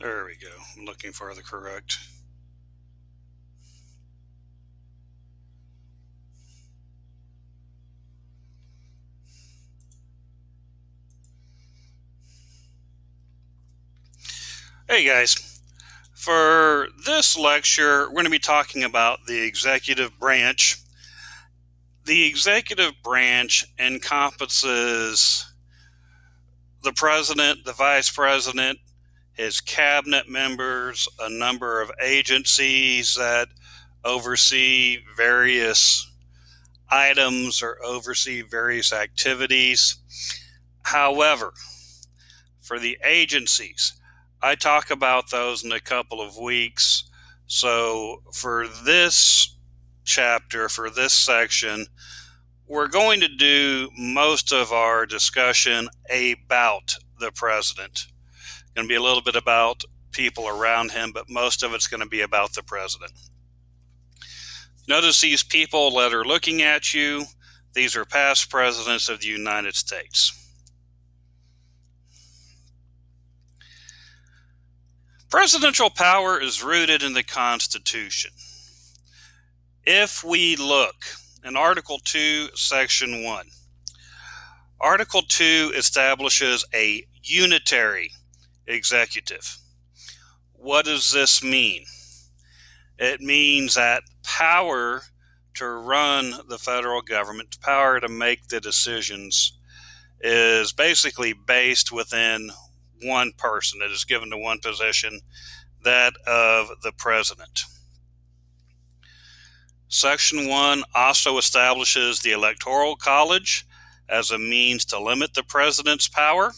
There we go. I'm looking for the correct. Hey guys, for this lecture, we're going to be talking about the executive branch. The executive branch encompasses the president, the vice president, his cabinet members, a number of agencies that oversee various items or oversee various activities. However, for the agencies, I talk about those in a couple of weeks. So for this chapter, for this section, we're going to do most of our discussion about the president. It's going to be a little bit about people around him, but most of it's going to be about the president. Notice these people that are looking at you. These are past presidents of the United States. Presidential power is rooted in the Constitution. If we look in Article 2, Section 1, Article 2 establishes a unitary executive. What does this mean? It means that power to run the federal government, power to make the decisions, is basically based within one person. It is given to one position, that of the president. Section 1 also establishes the Electoral College as a means to limit the president's power.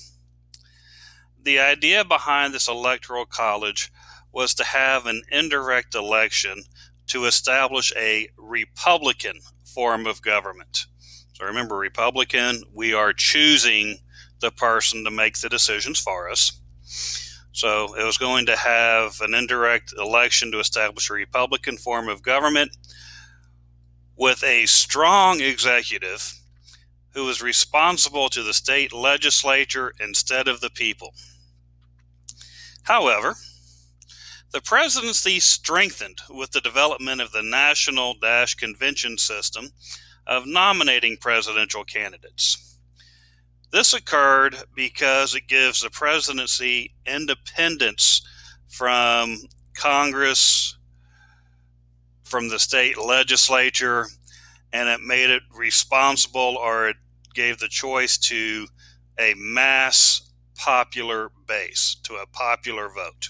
The idea behind this Electoral College was to have an indirect election to establish a Republican form of government. So remember, Republican, we are choosing the person to make the decisions for us. So it was going to have an indirect election to establish a Republican form of government with a strong executive who was responsible to the state legislature instead of the people. However, the presidency strengthened with the development of the national convention system of nominating presidential candidates. This occurred because it gives the presidency independence from Congress, from the state legislature, and it made it responsible, or it gave the choice to a mass popular base, to a popular vote.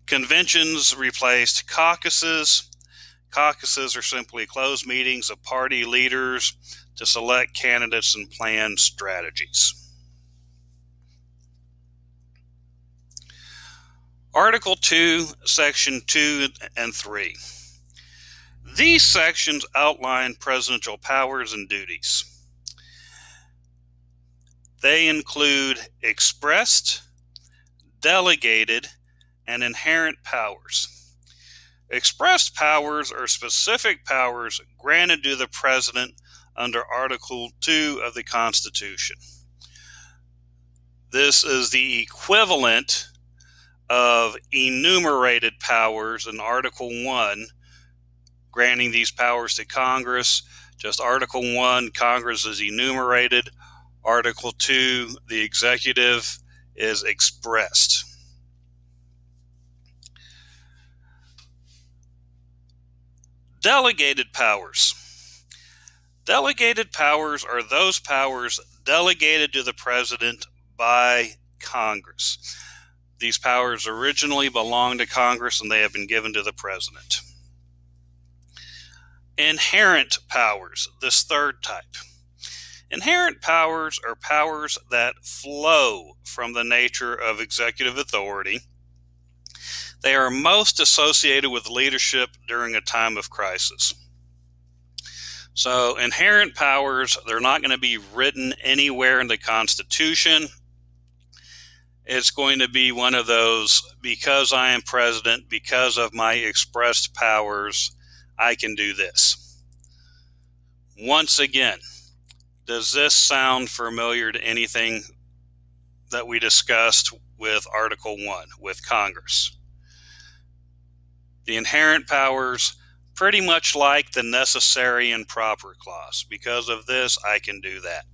Conventions replaced caucuses. Caucuses are simply closed meetings of party leaders to select candidates and plan strategies. Article 2, Section 2 and 3. These sections outline presidential powers and duties. They include expressed, delegated, and inherent powers. Expressed powers are specific powers granted to the president under Article 2 of the Constitution. This is the equivalent of enumerated powers in Article 1, granting these powers to Congress. Just Article 1, Congress is enumerated. Article 2, the executive, is expressed. Delegated powers. Delegated powers are those powers delegated to the president by Congress. These powers originally belonged to Congress and they have been given to the president. Inherent powers, this third type. Inherent powers are powers that flow from the nature of executive authority. They are most associated with leadership during a time of crisis. So inherent powers, they're not going to be written anywhere in the Constitution. It's going to be one of those, because I am president, because of my expressed powers, I can do this. Once again, does this sound familiar to anything that we discussed with Article 1, with Congress. The inherent powers, pretty much like the necessary and proper clause. Because of this, I can do that.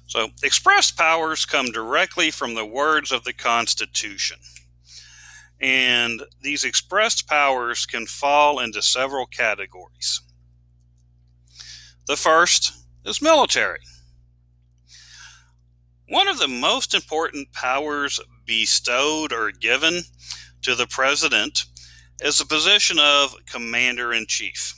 So, expressed powers come directly from the words of the Constitution. And these expressed powers can fall into several categories. The first is military. One of the most important powers bestowed or given to the president is the position of Commander-in-Chief.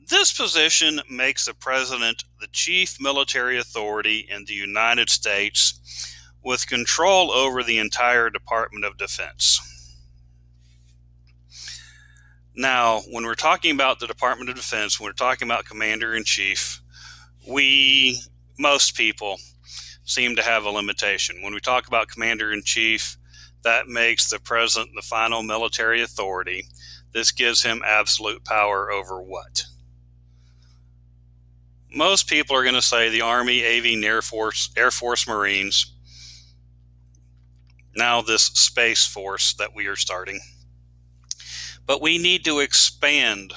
This position makes the president the chief military authority in the United States with control over the entire Department of Defense. Now, when we're talking about the Department of Defense, when we're talking about Commander-in-Chief, most people seem to have a limitation. When we talk about Commander-in-Chief, that makes the president the final military authority. This gives him absolute power over what? Most people are going to say the Army, Navy, Air Force, Marines, now this Space Force that we are starting. But we need to expand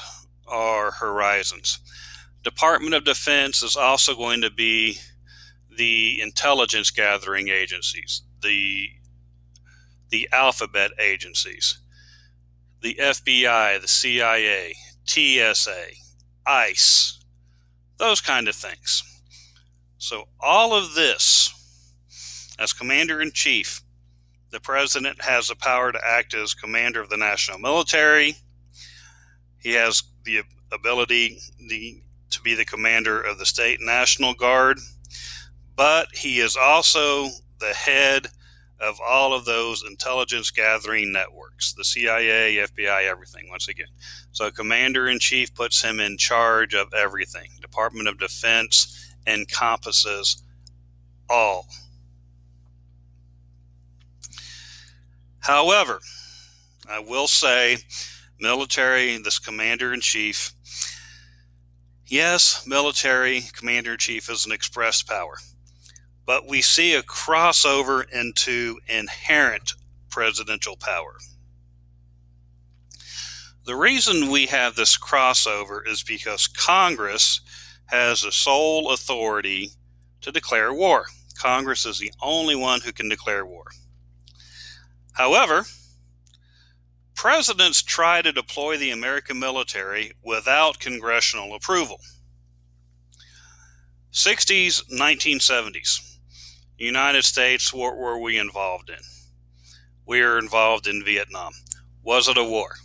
our horizons. Department of Defense is also going to be the intelligence gathering agencies, the alphabet agencies, the FBI, the CIA, TSA, ICE, those kind of things. So all of this, as Commander-in-Chief, the president has the power to act as commander of the national military. He has the ability to be the commander of the state National Guard, but he is also the head of all of those intelligence gathering networks, the CIA, FBI, everything, once again. So Commander-in-Chief puts him in charge of everything. Department of Defense encompasses all. However, I will say, military, this Commander-in-Chief, yes, military Commander-in-Chief is an expressed power, but we see a crossover into inherent presidential power. The reason we have this crossover is because Congress has the sole authority to declare war. Congress is the only one who can declare war. However, presidents try to deploy the American military without congressional approval. 60s, 1970s, United States, what were we involved in? We were involved in Vietnam. Was it a war?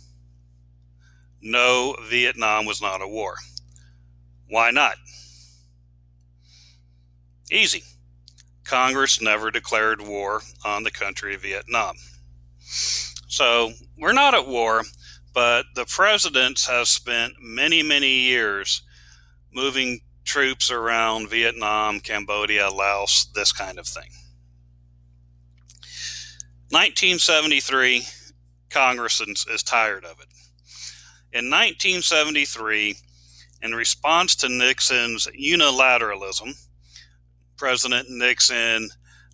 No, Vietnam was not a war. Why not? Easy. Congress never declared war on the country of Vietnam. So we're not at war, but the president has spent many, many years moving troops around Vietnam, Cambodia, Laos, this kind of thing. 1973, Congress is tired of it. In 1973, in response to Nixon's unilateralism, President Nixon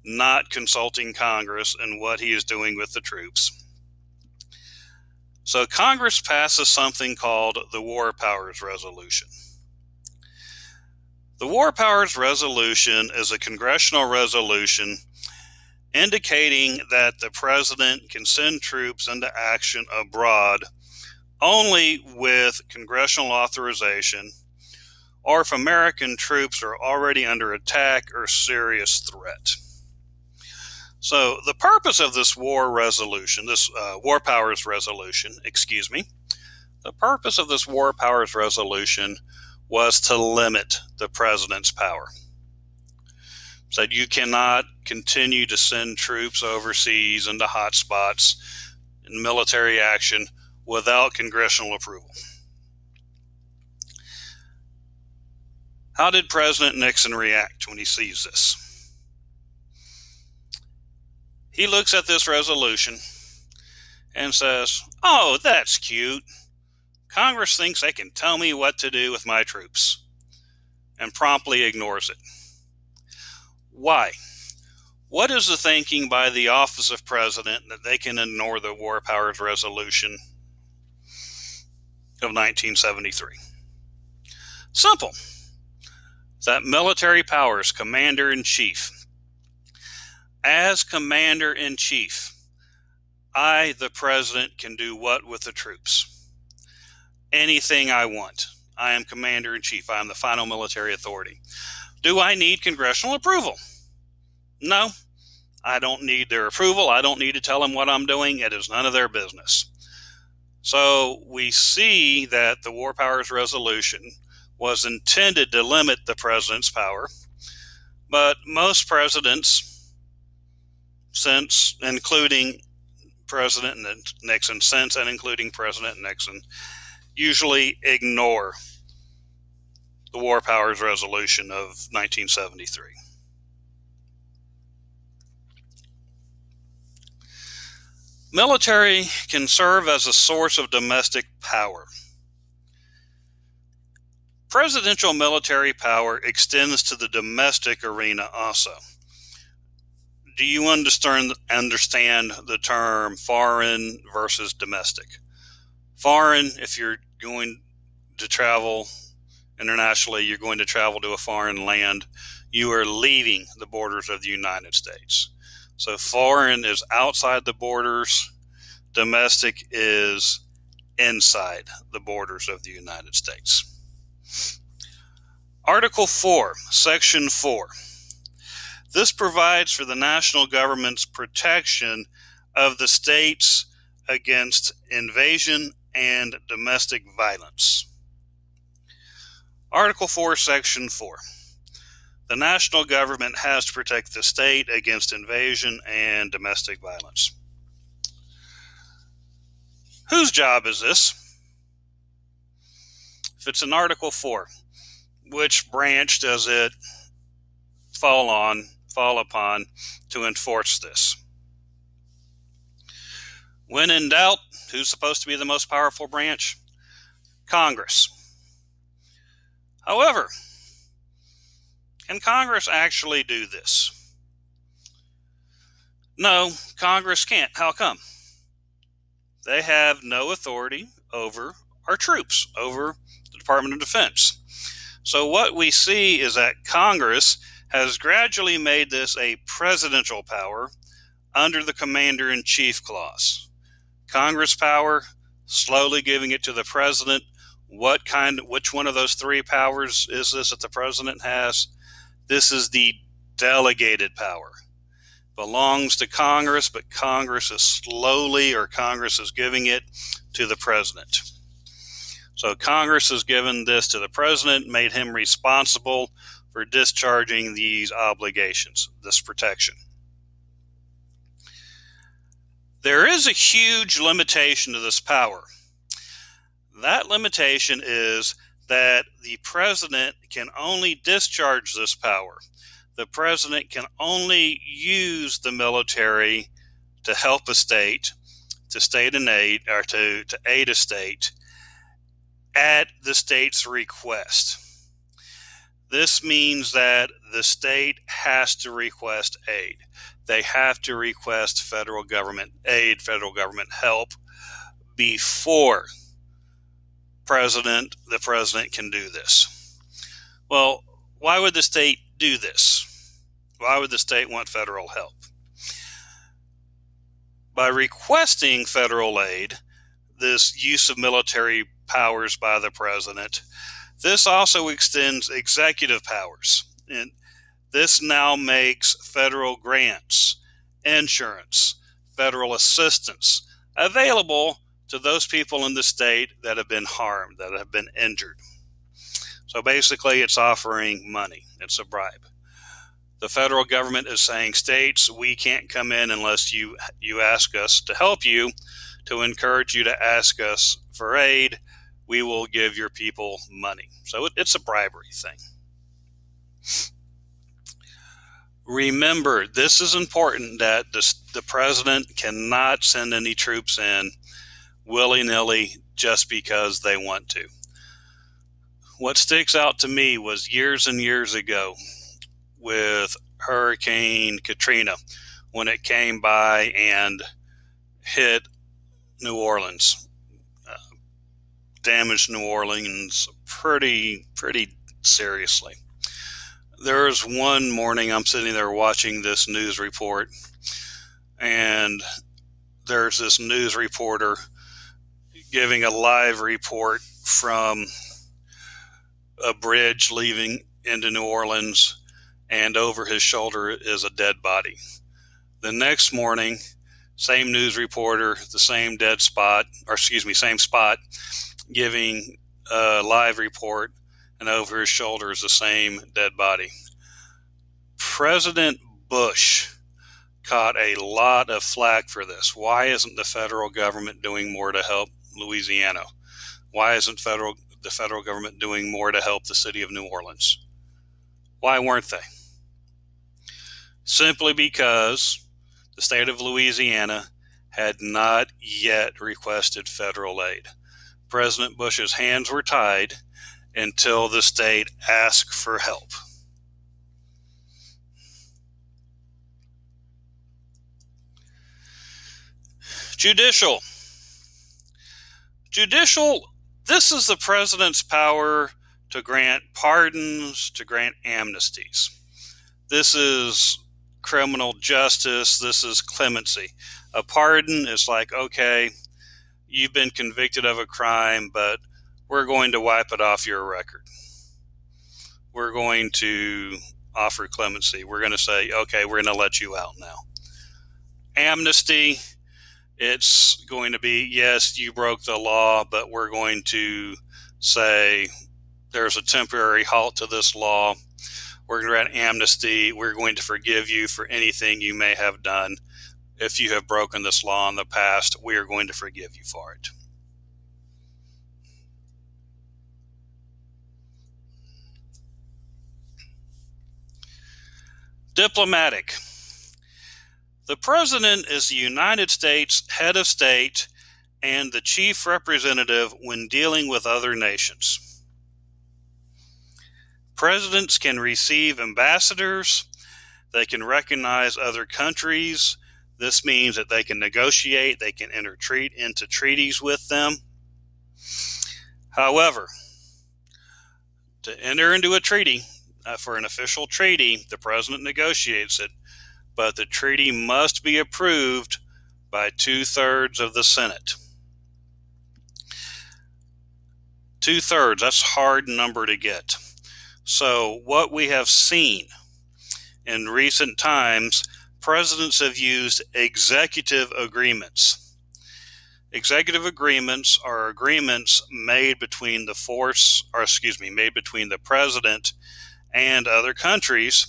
not consulting Congress and what he is doing with the troops. So Congress passes something called the War Powers Resolution. The War Powers Resolution is a congressional resolution indicating that the president can send troops into action abroad only with congressional authorization or if American troops are already under attack or serious threat. So the purpose of this War Powers Resolution, the purpose of this War Powers Resolution was to limit the president's power. Said you cannot continue to send troops overseas into hotspots in military action without congressional approval. How did President Nixon react when he sees this? He looks at this resolution and says, "Oh, that's cute. Congress thinks they can tell me what to do with my troops." and promptly ignores it. Why? What is the thinking by the Office of President that they can ignore the War Powers Resolution of 1973? Simple. That military powers, Commander-in-Chief. As Commander-in-Chief, I, the President, can do what with the troops? Anything I want. I am Commander-in-Chief. I am the final military authority. Do I need congressional approval? No. I don't need their approval. I don't need to tell them what I'm doing. It is none of their business. So we see that the War Powers Resolution was intended to limit the president's power, but most presidents, since including President Nixon, since and including President Nixon, usually ignore the War Powers Resolution of 1973. Military can serve as a source of domestic power. Presidential military power extends to the domestic arena also. Do you understand the term foreign versus domestic? Foreign, if you're going to travel internationally, you're going to travel to a foreign land, you are leaving the borders of the United States. So foreign is outside the borders, domestic is inside the borders of the United States. Article 4, Section 4. This provides for the national government's protection of the states against invasion and domestic violence. Article 4, Section 4. The national government has to protect the state against invasion and domestic violence. Whose job is this? If it's in Article 4, which branch does it fall upon to enforce this? When in doubt, who's supposed to be the most powerful branch? Congress. However, can Congress actually do this? No, Congress can't. How come? They have no authority over our troops, over the Department of Defense. So what we see is that Congress has gradually made this a presidential power under the Commander-in-Chief clause. Congress power, slowly giving it to the president. Which one of those three powers is this that the president has? This is the delegated power. Belongs to Congress, but Congress is giving it to the president. So Congress has given this to the president, made him responsible for discharging these obligations, this protection. There is a huge limitation to this power. That limitation is that the president can only discharge this power. The president can only use the military to help a state, to aid a state at the state's request. This means that the state has to request aid. They have to request federal government aid, federal government help before the president can do this. Well, why would the state do this? Why would the state want federal help? By requesting federal aid, this use of military powers by the president, this also extends executive powers. And this now makes federal grants, insurance, federal assistance available to those people in the state that have been harmed, that have been injured. So basically, it's offering money. It's a bribe. The federal government is saying, states, we can't come in unless you ask us to help you, to encourage you to ask us for aid. We will give your people money. So it's a bribery thing. Remember, this is important, that the president cannot send any troops in willy-nilly just because they want to. What sticks out to me was years and years ago with Hurricane Katrina when it came by and hit New Orleans, damaged New Orleans pretty seriously. There was one morning I'm sitting there watching this news report, and there's this news reporter giving a live report from a bridge leaving into New Orleans, and over his shoulder is a dead body. The next morning, same news reporter, the same same spot, giving a live report, and over his shoulder is the same dead body. President Bush caught a lot of flack for this. Why isn't the federal government doing more to help Louisiana? Why isn't the federal government doing more to help the city of New Orleans? Why weren't they? Simply because the state of Louisiana had not yet requested federal aid. President Bush's hands were tied until the state asked for help. Judicial, this is the president's power to grant pardons, to grant amnesties. This is criminal justice. This is clemency. A pardon is like, okay, you've been convicted of a crime, but we're going to wipe it off your record. We're going to offer clemency. We're going to say, okay, we're going to let you out now. Amnesty, it's going to be, yes, you broke the law, but we're going to say there's a temporary halt to this law. We're going to grant amnesty. We're going to forgive you for anything you may have done. If you have broken this law in the past, we are going to forgive you for it. Diplomatic. The president is the United States head of state and the chief representative when dealing with other nations. Presidents can receive ambassadors. They can recognize other countries. This means that they can negotiate, they can enter into treaties with them. However, to enter into a treaty, for an official treaty, the president negotiates it, but the treaty must be approved by 2/3 of the Senate. 2/3, that's a hard number to get. So what we have seen in recent times, presidents have used executive agreements. Executive agreements are agreements made between the president and other countries.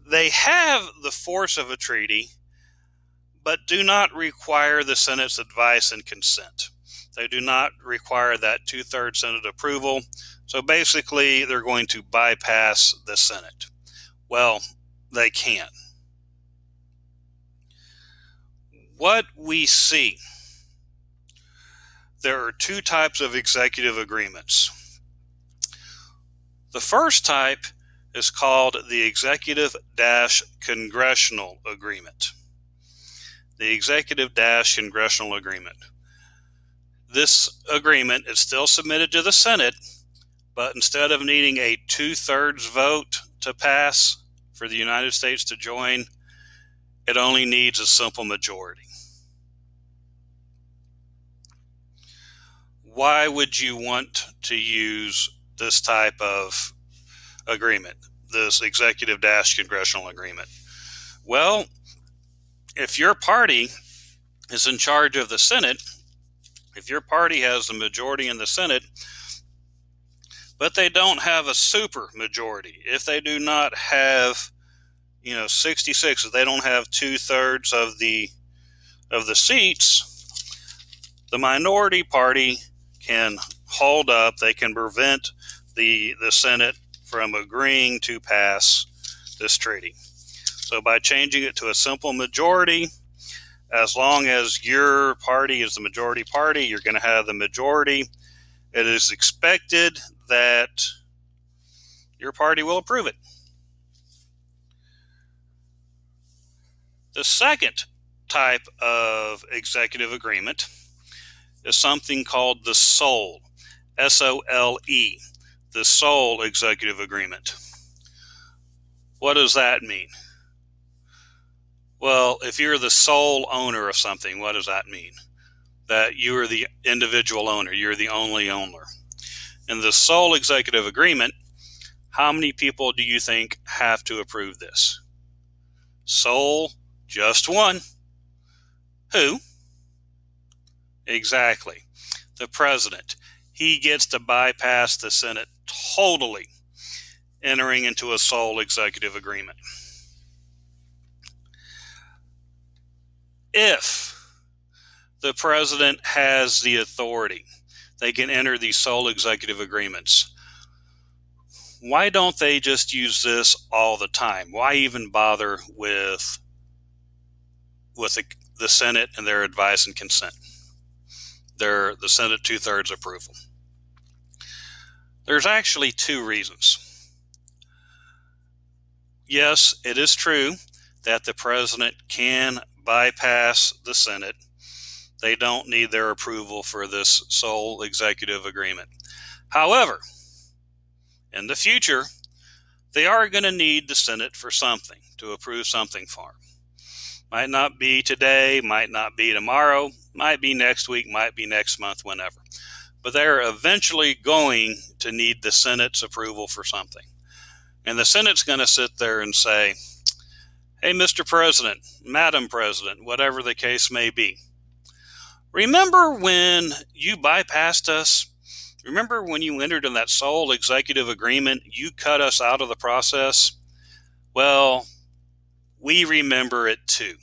They have the force of a treaty, but do not require the Senate's advice and consent. They do not require that 2/3 Senate approval. So basically, they're going to bypass the Senate. Well, they can. What we see, there are two types of executive agreements. The first type is called the Executive-Congressional Agreement. The Executive-Congressional Agreement. This agreement is still submitted to the Senate, but instead of needing a 2/3 vote to pass for the United States to join, it only needs a simple majority. Why would you want to use this type of agreement, this Executive-Congressional Agreement? Well, if your party is in charge of the Senate, if your party has the majority in the Senate, but they don't have a super majority, if they do not have 66, if they don't have 2/3 of the seats, the minority party can hold up, they can prevent the Senate from agreeing to pass this treaty. So by changing it to a simple majority, as long as your party is the majority party, you're going to have the majority, it is expected that your party will approve it. The second type of executive agreement is something called the SOLE, S-O-L-E, the SOLE Executive Agreement. What does that mean? Well, if you're the sole owner of something, what does that mean? That you are the individual owner, you're the only owner. In the SOLE Executive Agreement, how many people do you think have to approve this? Sole, just one. Who? Exactly. The president. He gets to bypass the Senate totally, entering into a SOLE Executive Agreement. If the president has the authority, they can enter these SOLE Executive Agreements. Why don't they just use this all the time? Why even bother with the Senate and their advice and consent? The Senate 2/3 approval. There's actually two reasons. Yes, it is true that the president can bypass the Senate. They don't need their approval for this SOLE Executive Agreement. However, in the future, they are going to need the Senate for something, to approve something for them. Might not be today, might not be tomorrow, might be next week, might be next month, whenever. But they're eventually going to need the Senate's approval for something. And the Senate's going to sit there and say, hey, Mr. President, Madam President, whatever the case may be, remember when you bypassed us? Remember when you entered in that SOLE Executive Agreement, you cut us out of the process? Well, we remember it too.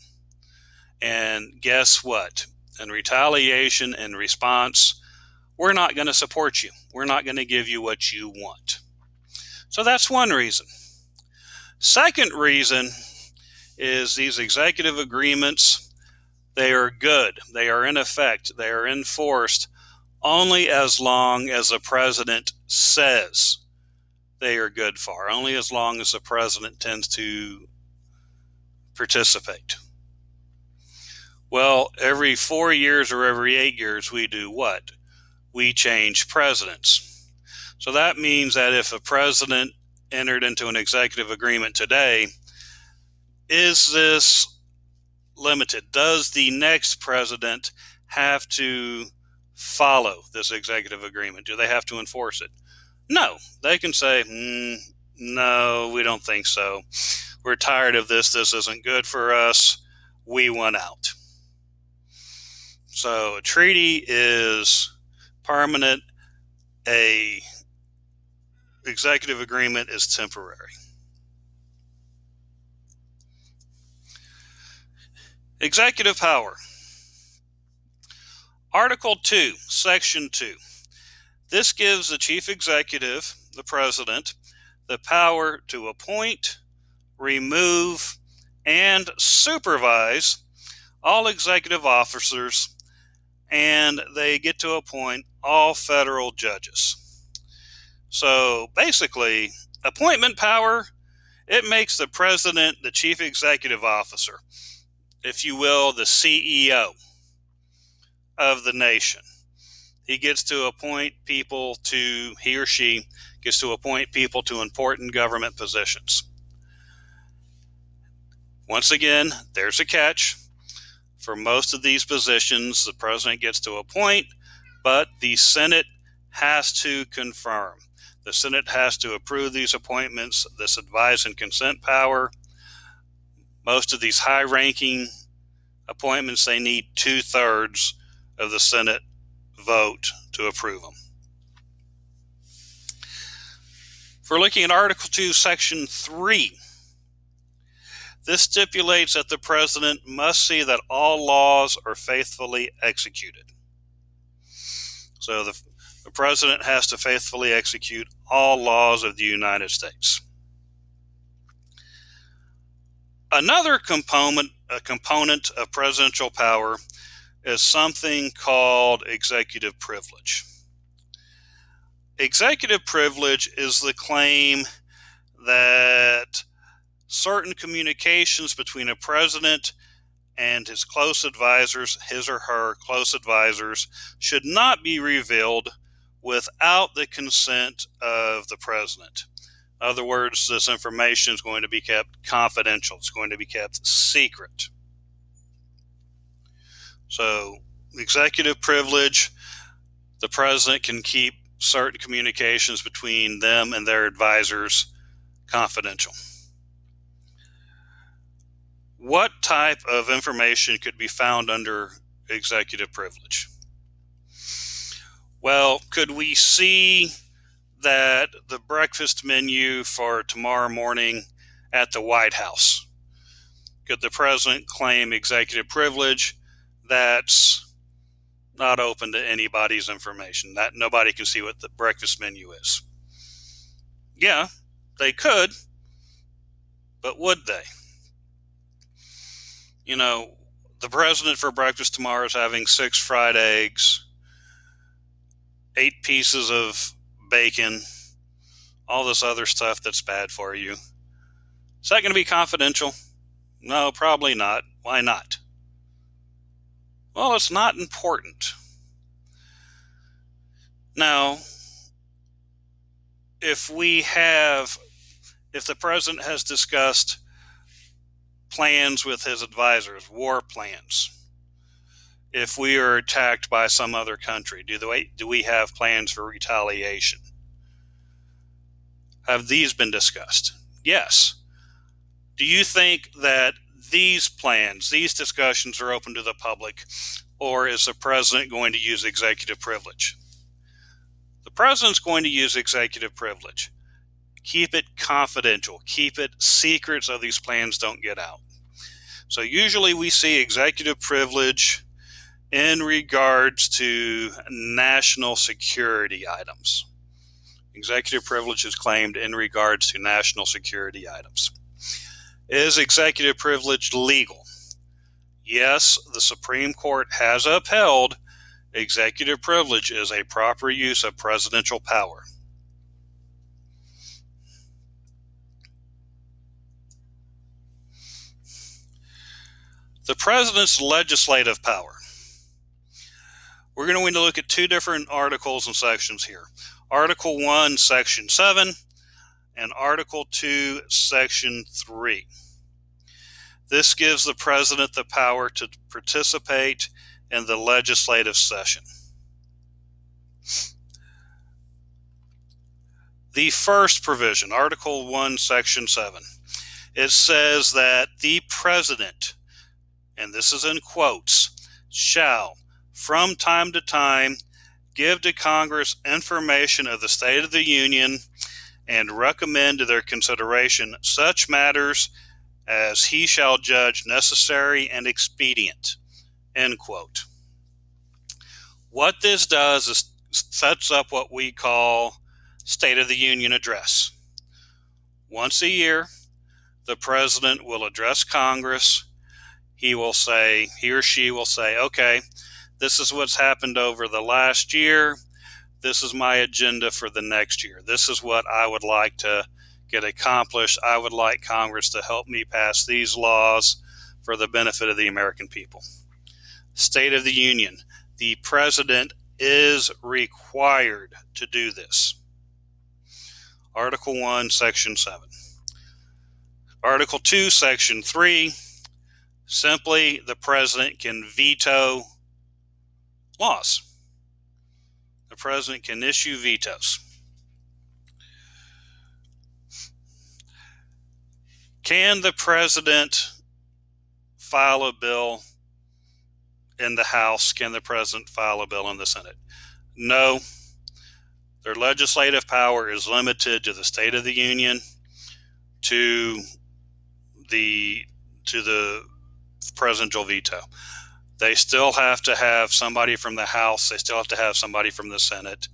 And guess what? In retaliation and response, we're not going to support you. We're not going to give you what you want. So that's one reason. Second reason is these executive agreements, they are good. They are in effect. They are enforced only as long as the president says they are good for, only as long as the president tends to participate. Well, every 4 years or every 8 years, we do what? We change presidents. So that means that if a president entered into an executive agreement today, is this limited? Does the next president have to follow this executive agreement? Do they have to enforce it? No. They can say, no, we don't think so. We're tired of this. This isn't good for us. We want out. So a treaty is permanent. A executive agreement is temporary. Executive power. Article 2, Section 2. This gives the chief executive, the president, the power to appoint, remove, and supervise all executive officers, and they get to appoint all federal judges. So basically, appointment power, it makes the president the chief executive officer, if you will, the CEO of the nation. He gets to appoint people to, he or she gets to appoint people to important government positions. Once again, there's a catch. For most of these positions, the president gets to appoint, but the Senate has to confirm. The Senate has to approve these appointments, this advise and consent power. Most of these high-ranking appointments, they need 2/3 of the Senate vote to approve them. If we're looking at Article 2, Section 3, this stipulates that the president must see that all laws are faithfully executed. So the president has to faithfully execute all laws of the United States. Another component of presidential power is something called executive privilege. Executive privilege is the claim that certain communications between a president and his close advisors, his or her close advisors, should not be revealed without the consent of the president. In other words, this information is going to be kept confidential. It's going to be kept secret. So, executive privilege, the president can keep certain communications between them and their advisors confidential. What type of information could be found under executive privilege? Well, could we see that the breakfast menu for tomorrow morning at the White House? Could the president claim executive privilege that's not open to anybody's information, that nobody can see what the breakfast menu is? Yeah, they could, but would they? You know, the president for breakfast tomorrow is having 6 fried eggs, 8 pieces of bacon, all this other stuff that's bad for you. Is that going to be confidential? No, probably not. Why not? Well, it's not important. Now, if the president has discussed plans with his advisors, war plans, if we are attacked by some other country, do we have plans for retaliation? Have these been discussed? Yes. Do you think that these plans, these discussions are open to the public, or is the president going to use executive privilege? The president's going to use executive privilege. Keep it confidential. Keep it secret so these plans don't get out. So usually we see executive privilege in regards to national security items. Executive privilege is claimed in regards to national security items. Is executive privilege legal? Yes, the Supreme Court has upheld executive privilege is a proper use of presidential power. The president's legislative power. We're going to look at 2 different articles and sections here. Article 1, Section 7, and Article 2, Section 3. This gives the president the power to participate in the legislative session. The first provision, Article 1, Section 7, it says that the president, and this is in quotes, shall, from time to time, give to Congress information of the state of the Union and recommend to their consideration such matters as he shall judge necessary and expedient, end quote. What this does is sets up what we call State of the Union address. Once a year, the president will address Congress. He or she will say, okay, this is what's happened over the last year. This is my agenda for the next year. This is what I would like to get accomplished. I would like Congress to help me pass these laws for the benefit of the American people. State of the Union. The president is required to do this. Article 1, Section 7. Article 2, Section 3. Simply, the president can veto laws. The president can issue vetoes. Can the president file a bill in the House? Can the president file a bill in the Senate? No. Their legislative power is limited to the State of the Union, to the presidential veto. They still have to have somebody from the House. They still have to have somebody from the Senate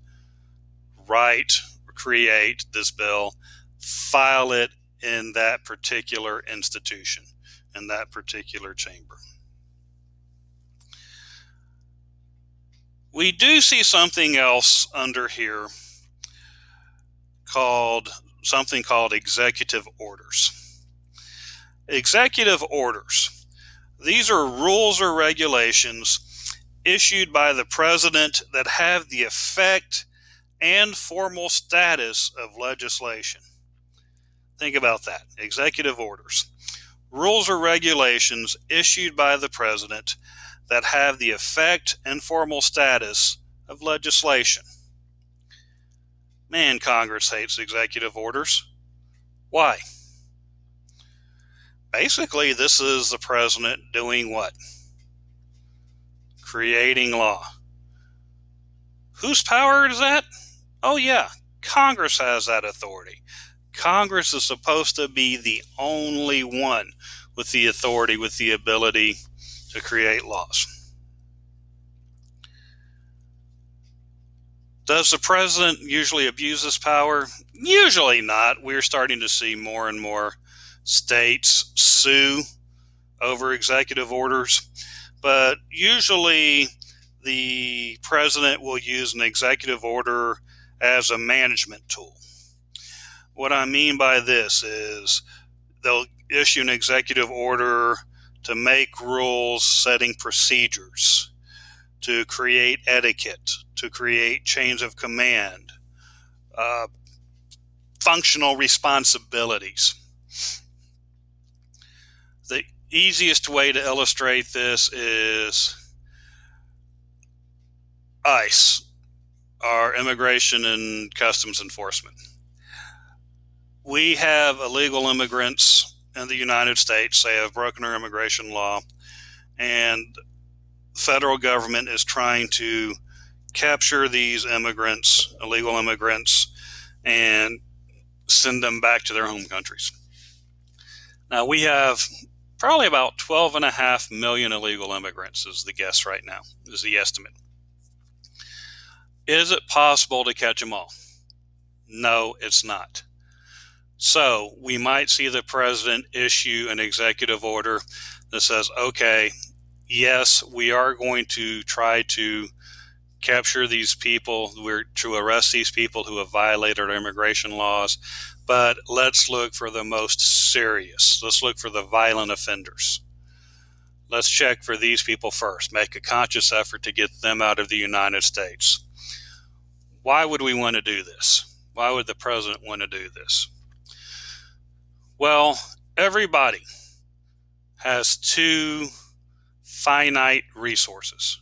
create this bill, file it in that particular institution, in that particular chamber. We do see something else under here something called executive orders. Executive orders. These are rules or regulations issued by the president that have the effect and formal status of legislation. Think about that. Executive orders. Rules or regulations issued by the president that have the effect and formal status of legislation. Man, Congress hates executive orders. Why? Basically, this is the president doing what? Creating law. Whose power is that? Oh yeah, Congress has that authority. Congress is supposed to be the only one with the authority, with the ability to create laws. Does the president usually abuse his power? Usually not. We're starting to see more and more states sue over executive orders, but usually the president will use an executive order as a management tool. What I mean by this is they'll issue an executive order to make rules setting procedures, to create etiquette, to create chains of command, functional responsibilities. The easiest way to illustrate this is ICE, our Immigration and Customs Enforcement. We have illegal immigrants in the United States. They have broken our immigration law, and the federal government is trying to capture these immigrants, illegal immigrants, and send them back to their home countries. Now, we have probably about 12.5 million illegal immigrants is the guess right now, is the estimate. Is it possible to catch them all? No, it's not. So we might see the president issue an executive order that says, okay, yes, we are going to try to capture these people, we're to arrest these people who have violated our immigration laws, but let's look for the most serious. Let's look for the violent offenders. Let's check for these people first. Make a conscious effort to get them out of the United States. Why would we want to do this? Why would the president want to do this? Well, everybody has two finite resources.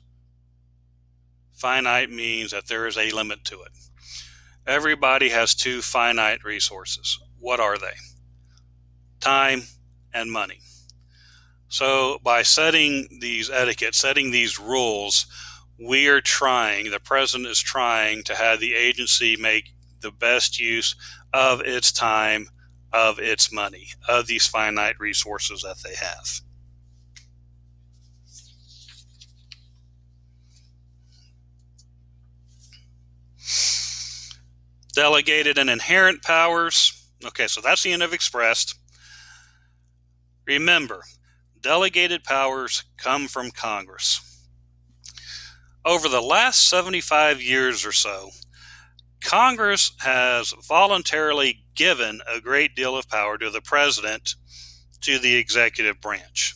Finite means that there is a limit to it. Everybody has two finite resources. What are they? Time and money. So by setting these etiquette, setting these rules, the president is trying to have the agency make the best use of its time, of its money, of these finite resources that they have. Delegated and inherent powers. Okay, so that's the end of expressed. Remember, delegated powers come from Congress. Over the last 75 years or so, Congress has voluntarily given a great deal of power to the president, to the executive branch.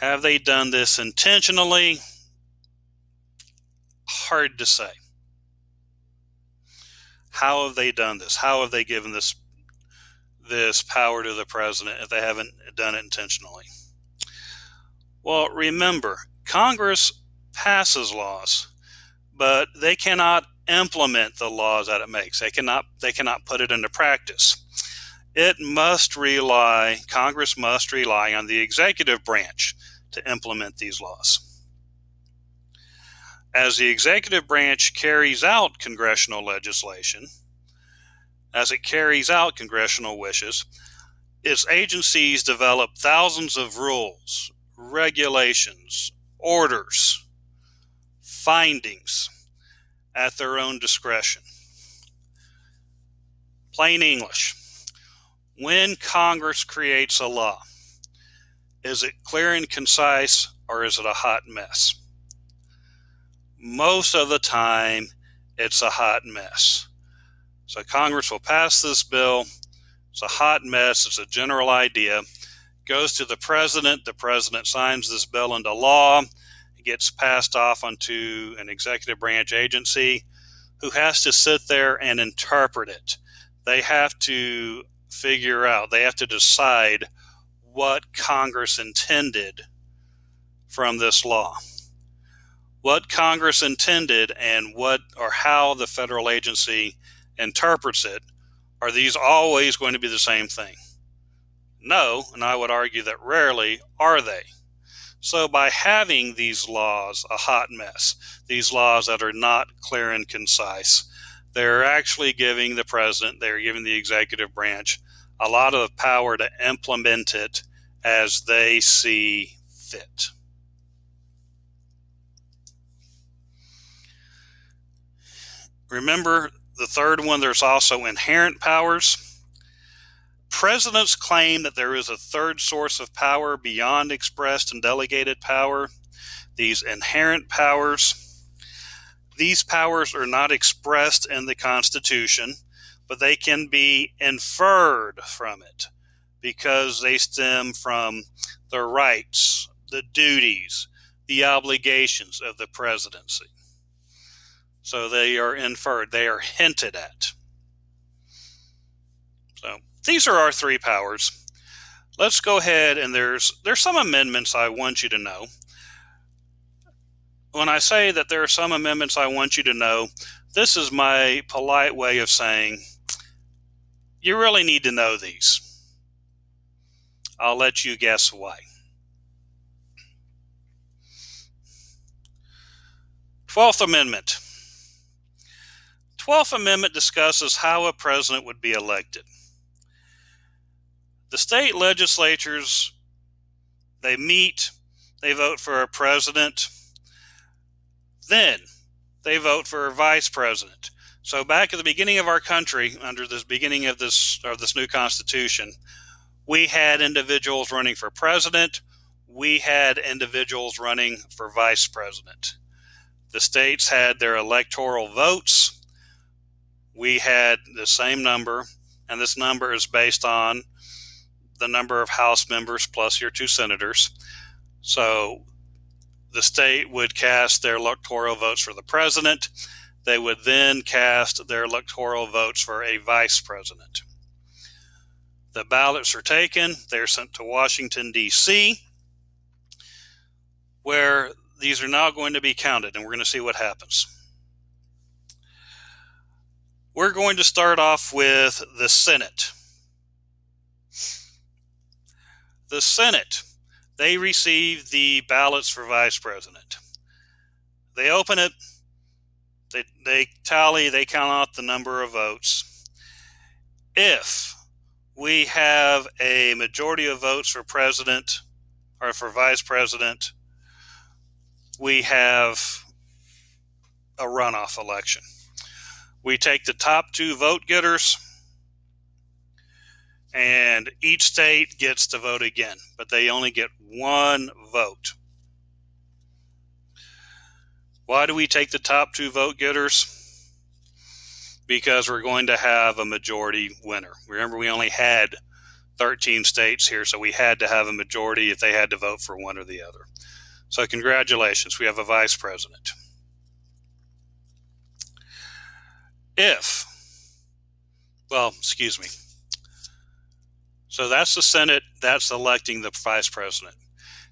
Have they done this intentionally? Hard to say. How have they done this? How have they given this power to the president if they haven't done it intentionally? Well, remember, Congress passes laws, but they cannot implement the laws that it makes. They cannot put it into practice. Congress must rely on the executive branch to implement these laws. As the executive branch carries out congressional legislation, as it carries out congressional wishes, its agencies develop thousands of rules, regulations, orders, findings at their own discretion. Plain English, when Congress creates a law, is it clear and concise, or is it a hot mess? Most of the time, it's a hot mess. So Congress will pass this bill. It's a hot mess. It's a general idea. Goes to the president. The president signs this bill into law. It gets passed off onto an executive branch agency who has to sit there and interpret it. They have to figure out, they have to decide what Congress intended from this law. What Congress intended and what or how the federal agency interprets it, are these always going to be the same thing? No, and I would argue that rarely are they. So by having these laws a hot mess, these laws that are not clear and concise, they're actually giving the president, they're giving the executive branch a lot of power to implement it as they see fit. Remember the third one, there's also inherent powers. Presidents claim that there is a third source of power beyond expressed and delegated power, these inherent powers. These powers are not expressed in the Constitution, but they can be inferred from it because they stem from the rights, the duties, the obligations of the presidency. So they are inferred, they are hinted at. So these are our three powers. Let's go ahead, and there's some amendments I want you to know. When I say that there are some amendments I want you to know, this is my polite way of saying you really need to know these. I'll let you guess why. 12th Amendment. 12th Amendment discusses how a president would be elected. The state legislatures, they meet, they vote for a president, then they vote for a vice president. So back at the beginning of our country, under this beginning of this new Constitution, we had individuals running for president, we had individuals running for vice president. The states had their electoral votes. We had the same number, and this number is based on the number of House members plus your 2 senators. So the state would cast their electoral votes for the president. They would then cast their electoral votes for a vice president. The ballots are taken. They're sent to Washington, D.C., where these are now going to be counted, and we're going to see what happens. We're going to start off with the Senate. The Senate, they receive the ballots for vice president. They open it, they tally, they count out the number of votes. If we have a majority of votes for president or for vice president, we have a runoff election. We take the top 2 vote getters, and each state gets to vote again, but they only get 1 vote. Why do we take the top 2 vote getters? Because we're going to have a majority winner. Remember, we only had 13 states here, so we had to have a majority if they had to vote for one or the other. So congratulations, we have a vice president. So that's the Senate, that's electing the vice president.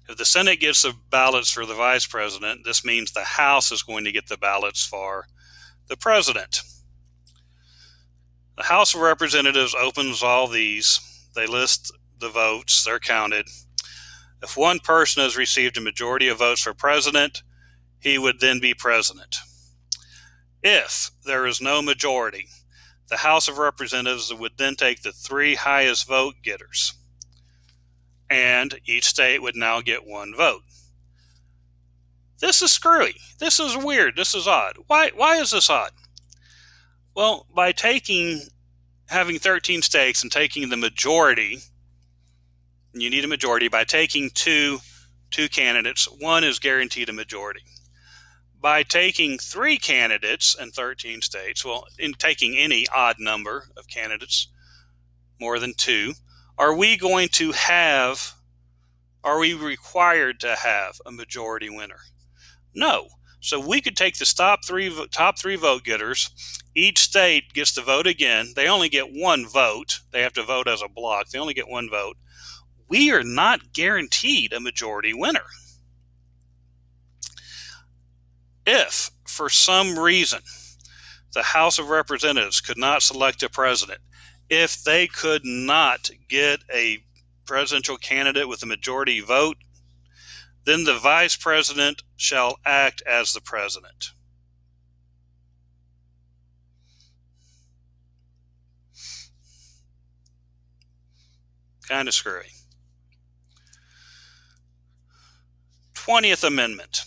If the Senate gets the ballots for the vice president, this means the House is going to get the ballots for the president. The House of Representatives opens all these. They list the votes, they're counted. If one person has received a majority of votes for president, he would then be president. If there is no majority, the House of Representatives would then take the 3 highest vote getters, and each state would now get 1 vote. This is screwy. This is weird. This is odd. Why is this odd? Well, by having 13 states and taking the majority, you need a majority. By taking two candidates, one is guaranteed a majority. by taking 3 candidates in 13 states, well, in taking any odd number of candidates, more than 2, are we required to have a majority winner? No. So we could take the top three vote getters. Each state gets to vote again. They only get 1 vote. They have to vote as a block. They only get 1 vote. We are not guaranteed a majority winner. If, for some reason, the House of Representatives could not select a president, if they could not get a presidential candidate with a majority vote, then the vice president shall act as the president. Kind of screwy. 20th Amendment.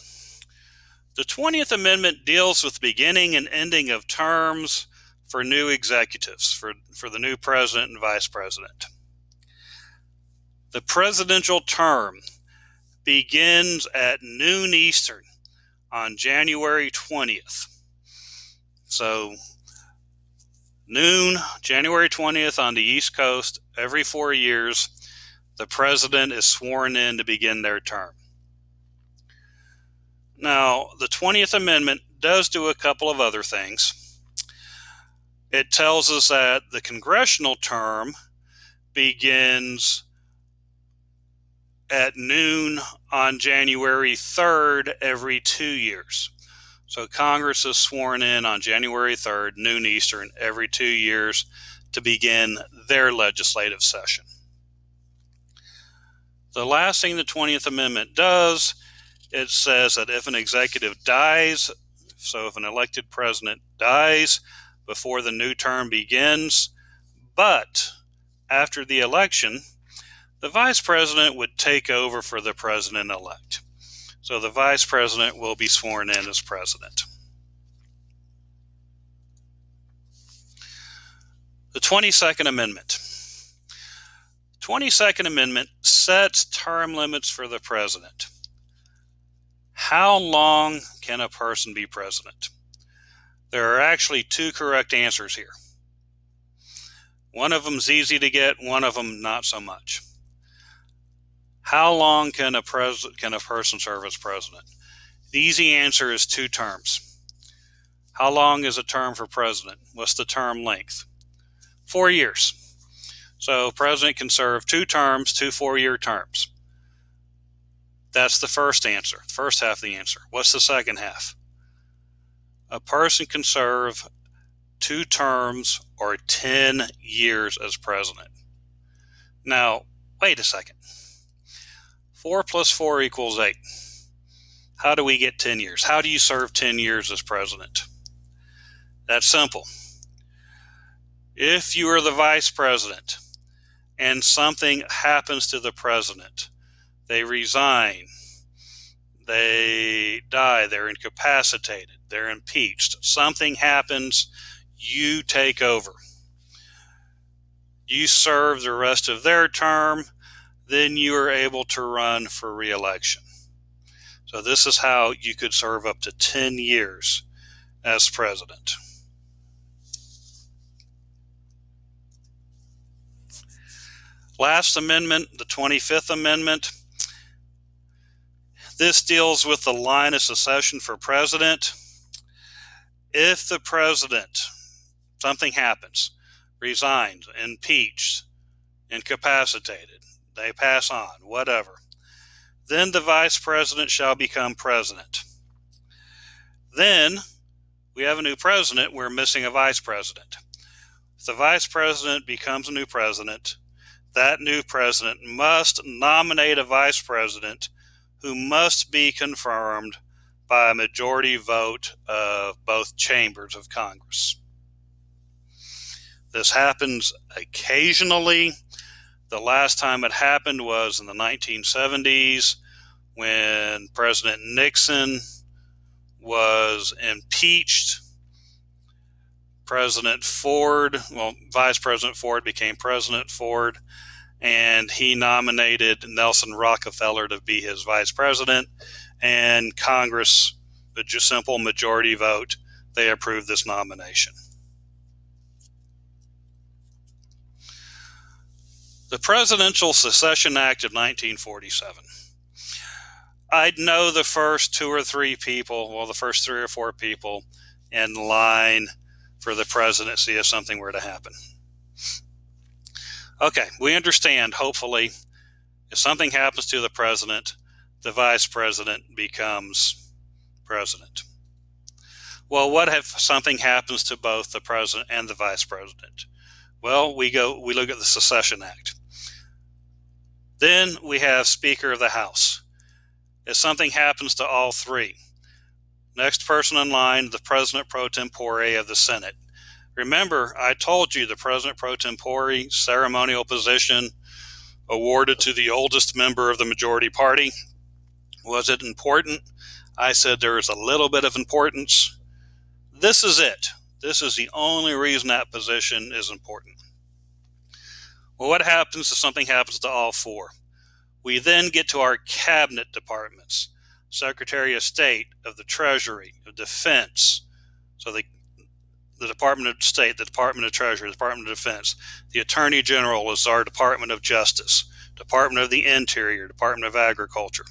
The 20th Amendment deals with the beginning and ending of terms for new executives, for the new president and vice president. The presidential term begins at noon Eastern on January 20th. So noon, January 20th on the East Coast, every 4 years, the president is sworn in to begin their term. Now, the 20th Amendment does do a couple of other things. It tells us that the congressional term begins at noon on January 3rd every 2 years. So Congress is sworn in on January 3rd, noon Eastern, every 2 years to begin their legislative session. The last thing the 20th Amendment does, it says that if an executive dies, so if an elected president dies before the new term begins, but after the election, the vice president would take over for the president-elect. So the vice president will be sworn in as president. The 22nd Amendment. 22nd Amendment sets term limits for the president. How long can a person be president? There are actually 2 correct answers here. One of them is easy to get, one of them not so much. How long can a person serve as president? The easy answer is 2 terms. How long is a term for president? What's the term length? 4 years. So president can serve 2 terms, 2 4-year terms. That's the first answer, the first half of the answer. What's the second half? A person can serve 2 terms or 10 years as president. Now, wait a second. 4 plus 4 equals 8. How do we get 10 years? How do you serve 10 years as president? That's simple. If you are the vice president and something happens to the president, they resign, they die, they're incapacitated, they're impeached, something happens, you take over. You serve the rest of their term, then you are able to run for re-election. So this is how you could serve up to 10 years as president. Last amendment, the 25th Amendment. This deals with the line of succession for president. If the president, something happens, resigns, impeached, incapacitated, they pass on, whatever, then the vice president shall become president. Then we have a new president, we're missing a vice president. If the vice president becomes a new president, that new president must nominate a vice president who must be confirmed by a majority vote of both chambers of Congress. This happens occasionally. The last time it happened was in the 1970s when President Nixon was impeached. Vice President Ford became President Ford, and he nominated Nelson Rockefeller to be his vice president, and Congress a just simple majority vote, they approved this nomination. The Presidential Succession Act of 1947. I'd know the first two or three people, well, the first three or four people in line for the presidency if something were to happen. Okay, we understand, hopefully, if something happens to the president, the vice president becomes president. Well, what if something happens to both the president and the vice president? Well, we look at the Succession Act. Then we have Speaker of the House. If something happens to all three, next person in line, the President pro tempore of the Senate. Remember, I told you the President pro tempore ceremonial position awarded to the oldest member of the majority party. Was it important? I said there is a little bit of importance. This is it. This is the only reason that position is important. Well, what happens if something happens to all four? We then get to our cabinet departments. Secretary of State, of the Treasury, of Defense. So the Department of State, the Department of Treasury, the Department of Defense. The Attorney General is our Department of Justice. Department of the Interior, Department of Agriculture.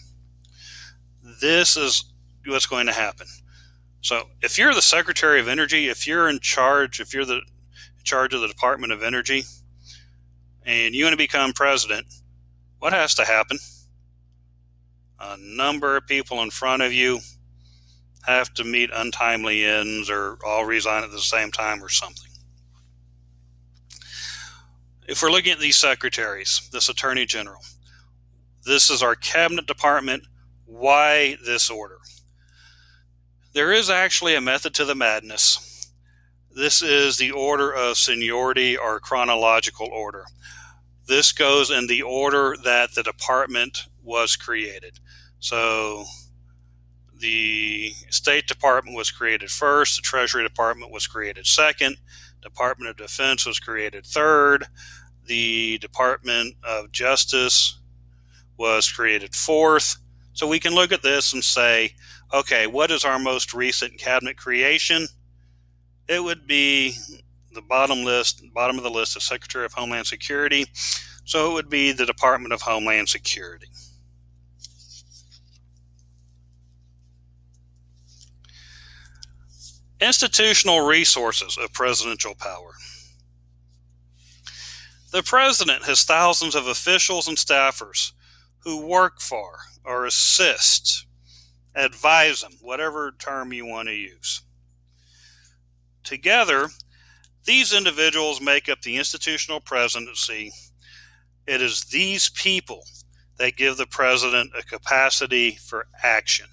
This is what's going to happen. So if you're the Secretary of Energy, if you're in charge of the Department of Energy, and you want to become president, what has to happen? A number of people in front of you have to meet untimely ends or all resign at the same time or something. If we're looking at these secretaries, this Attorney General, this is our cabinet department. Why this order? There is actually a method to the madness. This is the order of seniority or chronological order. This goes in the order that the department was created. So the State Department was created first, the Treasury Department was created second, Department of Defense was created third, the Department of Justice was created fourth. So we can look at this and say, okay, what is our most recent cabinet creation? It would be the bottom of the list is Secretary of Homeland Security. So it would be the Department of Homeland Security. Institutional resources of presidential power. The president has thousands of officials and staffers who work for or assist, advise him, whatever term you want to use. Together, these individuals make up the institutional presidency. It is these people that give the president a capacity for action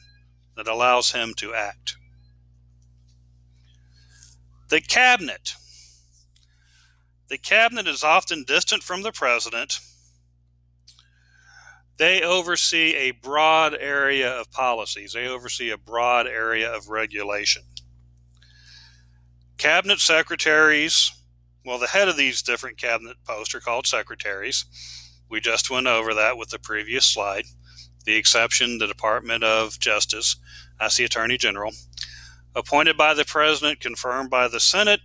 that allows him to act. The cabinet. The cabinet is often distant from the president. They oversee a broad area of policies. They oversee a broad area of regulation. Cabinet secretaries, well, the head of these different cabinet posts are called secretaries. We just went over that with the previous slide. The exception, the Department of Justice, that's the Attorney General. Appointed by the President, confirmed by the Senate.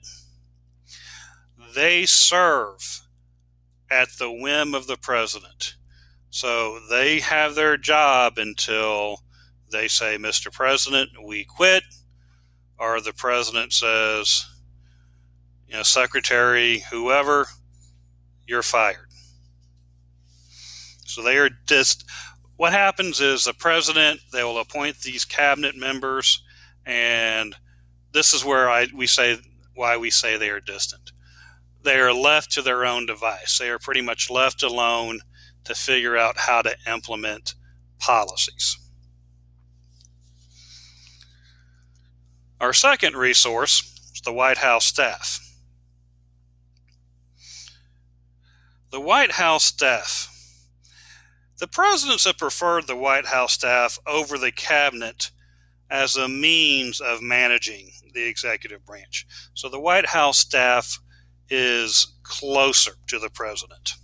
They serve at the whim of the President. So they have their job until they say, Mr. President, we quit, or the President says, Secretary, whoever, you're fired. So they are just, what happens is the President, they will appoint these cabinet members, and this is where we say why we say they are distant. They are left to their own device. They are pretty much left alone to figure out how to implement policies. Our second resource is the White House staff. The White House staff. The presidents have preferred the White House staff over the cabinet as a means of managing the executive branch. So the White House staff is closer to the president.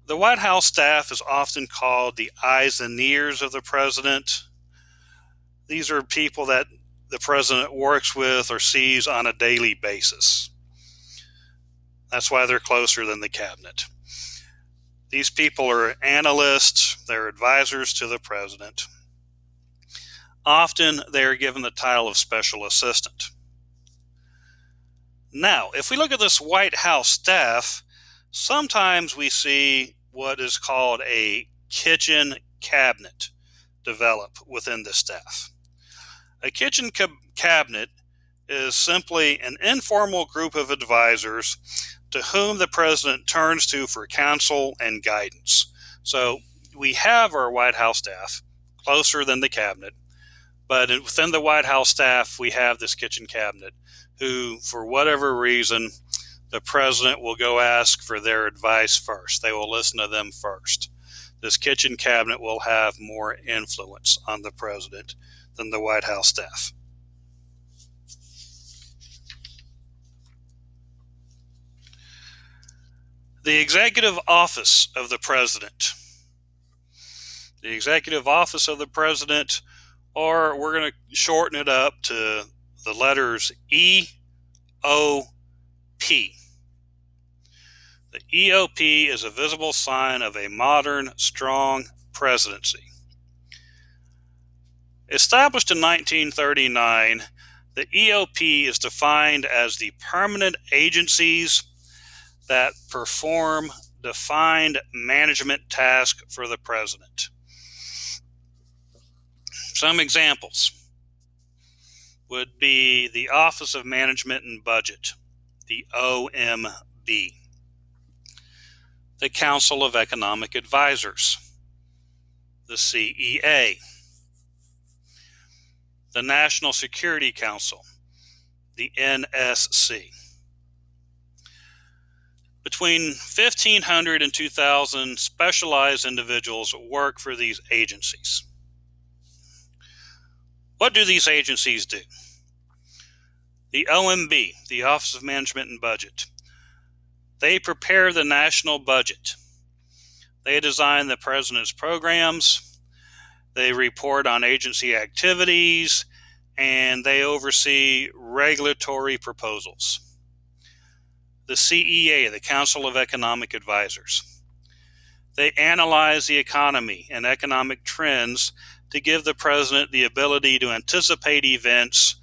The White House staff is often called the eyes and ears of the president. These are people that the president works with or sees on a daily basis. That's why they're closer than the cabinet. These people are analysts, they're advisors to the president. Often they are given the title of special assistant. Now, if we look at this White House staff, sometimes we see what is called a kitchen cabinet develop within the staff. A kitchen cabinet is simply an informal group of advisors to whom the president turns to for counsel and guidance. So we have our White House staff closer than the cabinet, but within the White House staff, we have this kitchen cabinet who, for whatever reason, the president will go ask for their advice first. They will listen to them first. This kitchen cabinet will have more influence on the president than the White House staff. The executive office of the president. The executive office of the president, or we're going to shorten it up to the letters EOP. The EOP is a visible sign of a modern, strong presidency. Established in 1939, the EOP is defined as the permanent agencies that perform defined management tasks for the president. Some examples would be the Office of Management and Budget, the OMB, the Council of Economic Advisors, the CEA, the National Security Council, the NSC. Between 1,500 and 2,000 specialized individuals work for these agencies. What do these agencies do? The OMB, the Office of Management and Budget, they prepare the national budget. They design the president's programs. They report on agency activities, and they oversee regulatory proposals. The CEA, the Council of Economic Advisors, they analyze the economy and economic trends to give the president the ability to anticipate events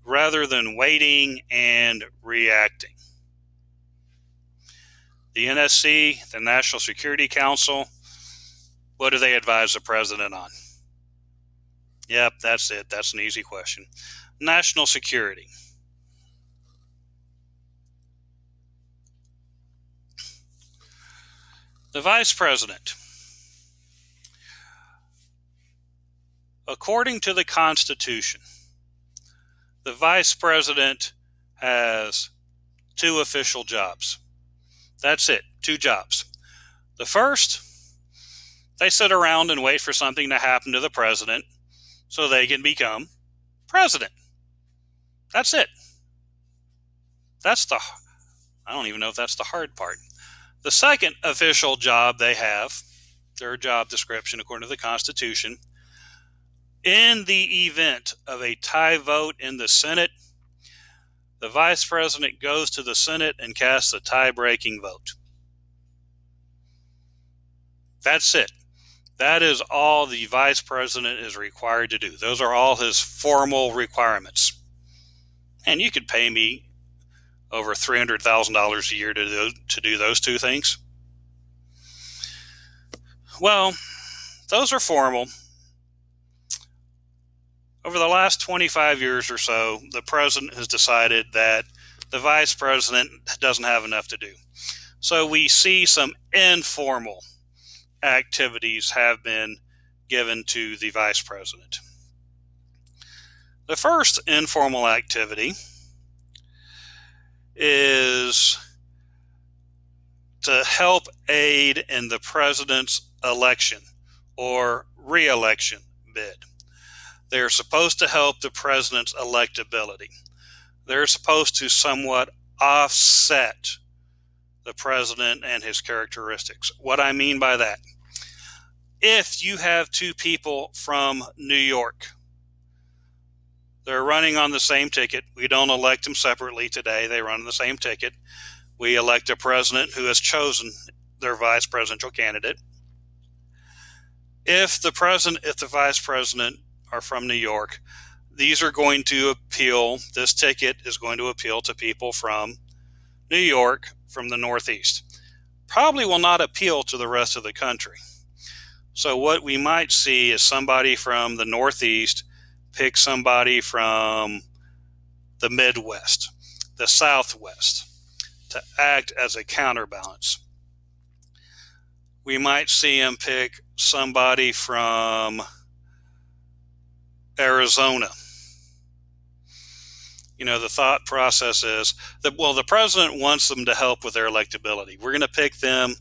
rather than waiting and reacting. The NSC, the National Security Council, what do they advise the president on? Yep, that's it. That's an easy question. National security. The Vice President. According to the Constitution, the Vice President has 2 official jobs. That's it, 2 jobs. The first, they sit around and wait for something to happen to the president so they can become president. That's it. I don't even know if that's the hard part. The second official job they have, their job description according to the Constitution, in the event of a tie vote in the Senate, the Vice President goes to the Senate and casts a tie-breaking vote. That's it. That is all the Vice President is required to do. Those are all his formal requirements. And you could pay me over $300,000 a year to do those 2 things. Well, those are formal. Over the last 25 years or so, the president has decided that the vice president doesn't have enough to do. So we see some informal activities have been given to the vice president. The first informal activity is to help aid in the president's election or re-election bid. They're supposed to help the president's electability. They're supposed to somewhat offset the president and his characteristics. What I mean by that, if you have 2 people from New York They're running on the same ticket. We don't elect them separately today. They run on the same ticket. We elect a president who has chosen their vice presidential candidate. If the vice president are from New York, these are going to appeal. This ticket is going to appeal to people from New York, from the Northeast. Probably will not appeal to the rest of the country. So what we might see is somebody from the Northeast pick somebody from the Midwest, the Southwest, to act as a counterbalance. We might see him pick somebody from Arizona. The thought process is that, the president wants them to help with their electability. We're going to pick them.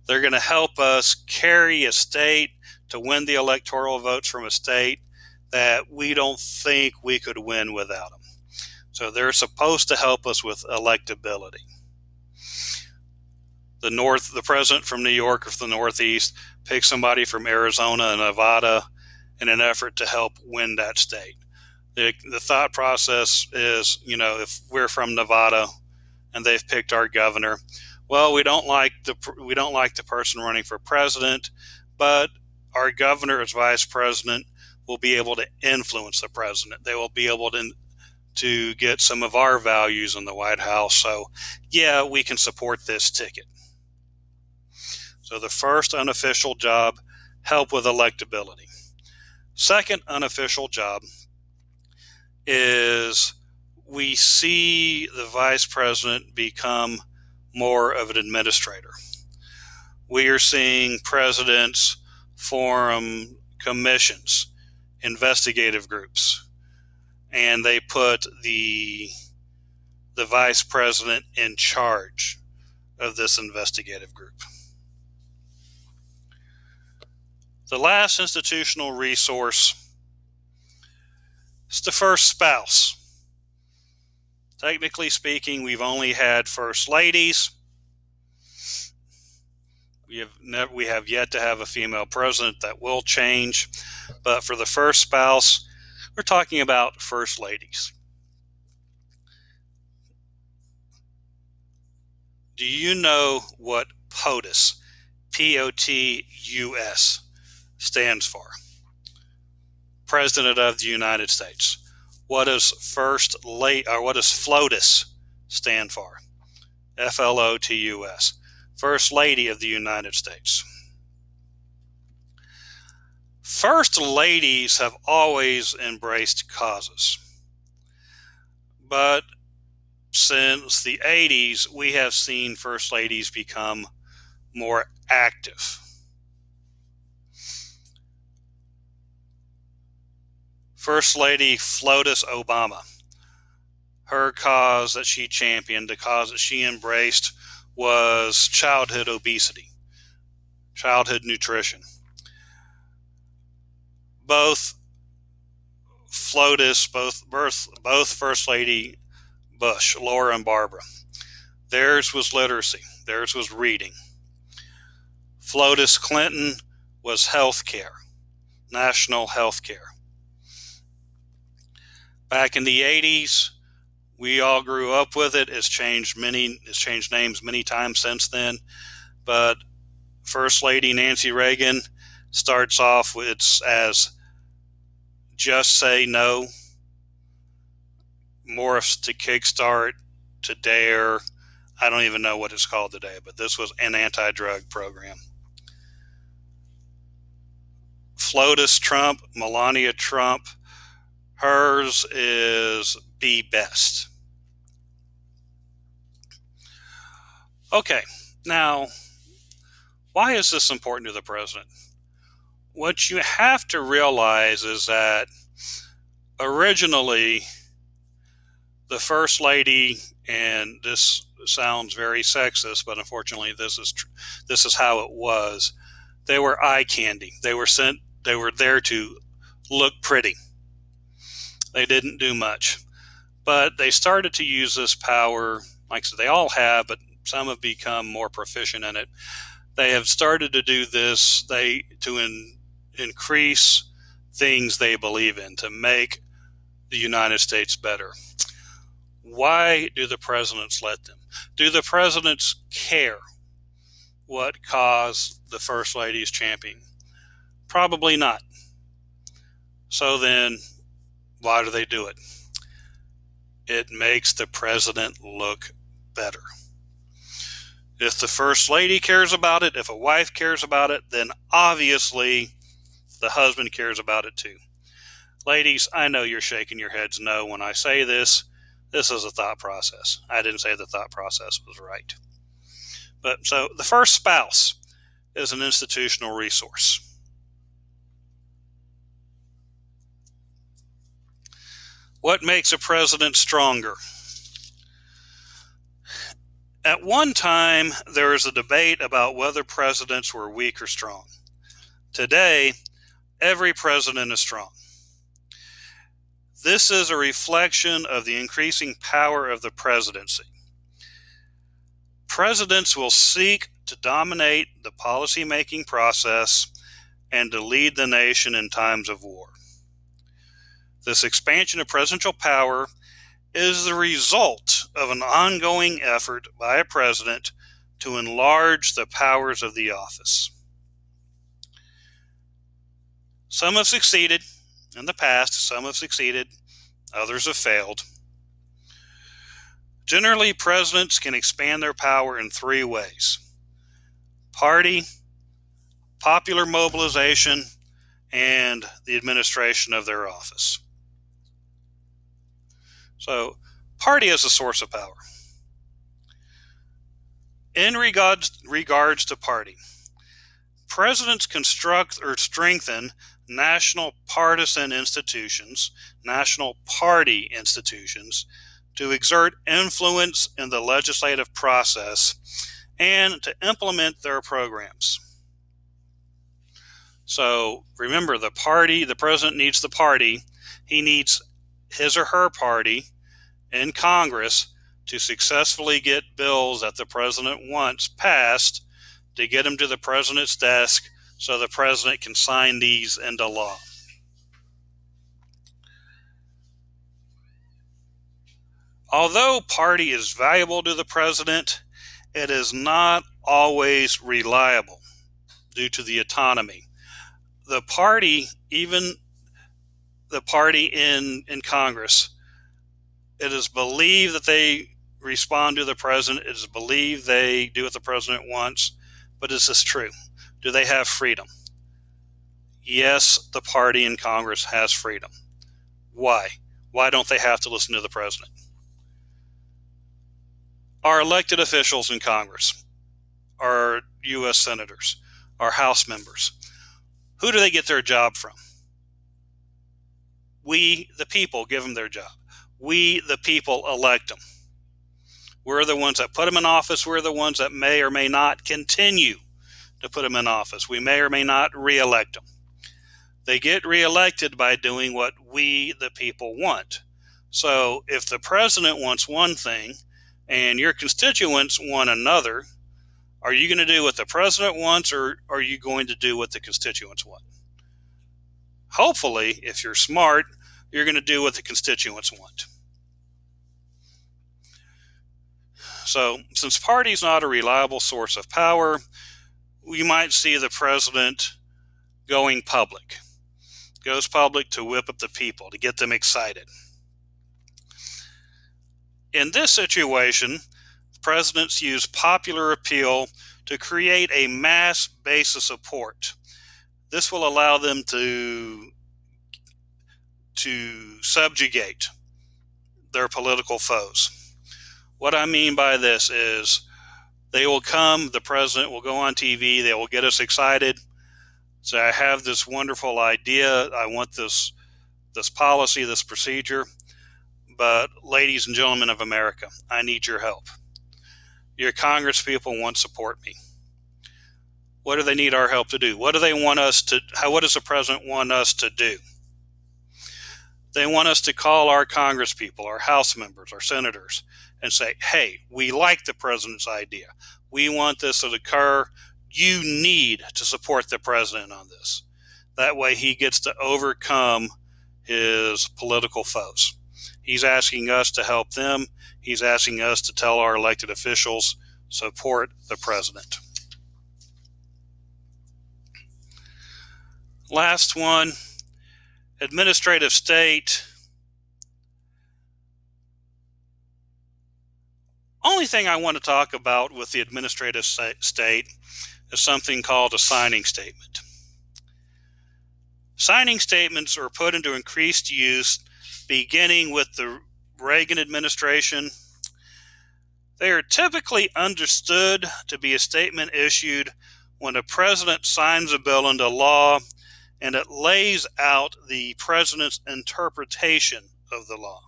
They're going to help us carry a state to win the electoral votes from a state that we don't think we could win without them. So they're supposed to help us with electability. The president from New York or from the Northeast picks somebody from Arizona and Nevada in an effort to help win that state. The thought process is, if we're from Nevada and they've picked our governor, well, we don't like the person running for president, but our governor as vice president will be able to influence the president. They will be able to get some of our values in the White House. So, yeah, we can support this ticket. So the first unofficial job, help with electability. Second unofficial job is we see the vice president become more of an administrator. We are seeing presidents form commissions, investigative groups, and they put the vice president in charge of this investigative group. The last institutional resource is the first spouse. Technically speaking, we've only had first ladies. We have yet to have a female president. That will change. But for the first spouse, we're talking about first ladies. Do you know what POTUS, P-O-T-U-S, stands for? President of the United States. What does FLOTUS stand for? F-L-O-T-U-S. First Lady of the United States. First ladies have always embraced causes. But since the 80s, we have seen first ladies become more active. First Lady FLOTUS Obama, her cause that she championed, the cause that she embraced, was childhood obesity, childhood nutrition. Both FLOTUS, both First Lady Bush, Laura and Barbara, theirs was literacy, theirs was reading. FLOTUS Clinton was health care, national health care. Back in the 80s, we all grew up with it. It's changed names many times since then. But First Lady Nancy Reagan starts off as Just Say No, morphs to Kickstart, to DARE. I don't even know what it's called today, but this was an anti-drug program. FLOTUS Trump, Melania Trump, hers is Be Best. Okay, now, why is this important to the president? What you have to realize is that originally, the First Lady, and this sounds very sexist, but unfortunately this is how it was. They were eye candy. They were there to look pretty. They didn't do much. But they started to use this power, like I said, they all have, but some have become more proficient in it. They have started to do this to increase things they believe in, to make the United States better. Why do the presidents let them? Do the presidents care what cause the First Lady is championing? Probably not. So then, why do they do it? It makes the president look better. If the First Lady cares about it, if a wife cares about it, then obviously the husband cares about it too. Ladies, I know you're shaking your heads no when I say this. This is a thought process. I didn't say the thought process was right. But so the first spouse is an institutional resource. What makes a president stronger? At one time, there was a debate about whether presidents were weak or strong. Today, every president is strong. This is a reflection of the increasing power of the presidency. Presidents will seek to dominate the policy-making process and to lead the nation in times of war. This expansion of presidential power is the result of an ongoing effort by a president to enlarge the powers of the office. Some have succeeded in the past, some have succeeded, others have failed. Generally, presidents can expand their power in three ways: party, popular mobilization, and the administration of their office. So, party is a source of power. In regards to party, presidents construct or strengthen national partisan institutions, national party institutions, to exert influence in the legislative process and to implement their programs. So remember, the president needs the party. He needs his or her party in Congress to successfully get bills that the president wants passed, to get them to the president's desk so the president can sign these into law. Although party is valuable to the president, it is not always reliable due to the autonomy. The party, even the party in Congress, it is believed that they respond to the president. It is believed they do what the president wants. But is this true? Do they have freedom? Yes, the party in Congress has freedom. Why? Why don't they have to listen to the president? Our elected officials in Congress, our U.S. senators, our House members, who do they get their job from? We, the people, give them their job. We, the people, elect them. We're the ones that put them in office. We're the ones that may or may not continue to put them in office. We may or may not reelect them. They get reelected by doing what we, the people, want. So if the president wants one thing and your constituents want another, are you going to do what the president wants, or are you going to do what the constituents want? Hopefully, if you're smart, you're going to do what the constituents want. So, since party is not a reliable source of power, we might see the president going public. Goes public to whip up the people, to get them excited. In this situation, presidents use popular appeal to create a mass base of support. This will allow them to subjugate their political foes. What I mean by this is they will come, the president will go on TV, they will get us excited. Say, I have this wonderful idea, I want this policy, this procedure, but ladies and gentlemen of America, I need your help. Your Congress people won't support me. What do they need our help to do? What do they want us to, what does the president want us to do? They want us to call our Congress people, our House members, our senators, and say, hey, we like the president's idea. We want this to occur. You need to support the president on this. That way he gets to overcome his political foes. He's asking us to help them. He's asking us to tell our elected officials, support the president. Last one, administrative state. Only thing I want to talk about with the administrative state is something called a signing statement. Signing statements are put into increased use beginning with the Reagan administration. They are typically understood to be a statement issued when a president signs a bill into law and it lays out the president's interpretation of the law.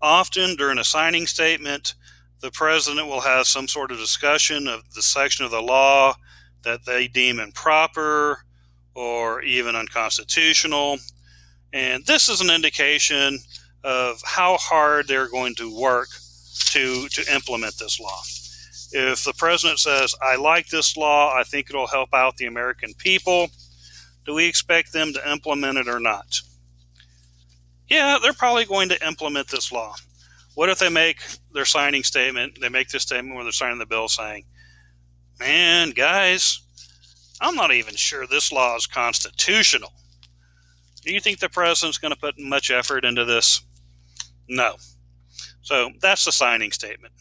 Often during a signing statement, the president will have some sort of discussion of the section of the law that they deem improper or even unconstitutional. And this is an indication of how hard they're going to work to implement this law. If the president says, I like this law, I think it'll help out the American people, do we expect them to implement it or not? Yeah, they're probably going to implement this law. What if they make their signing statement, they make this statement when they're signing the bill saying, man, guys, I'm not even sure this law is constitutional. Do you think the president's going to put much effort into this? No. So that's the signing statement.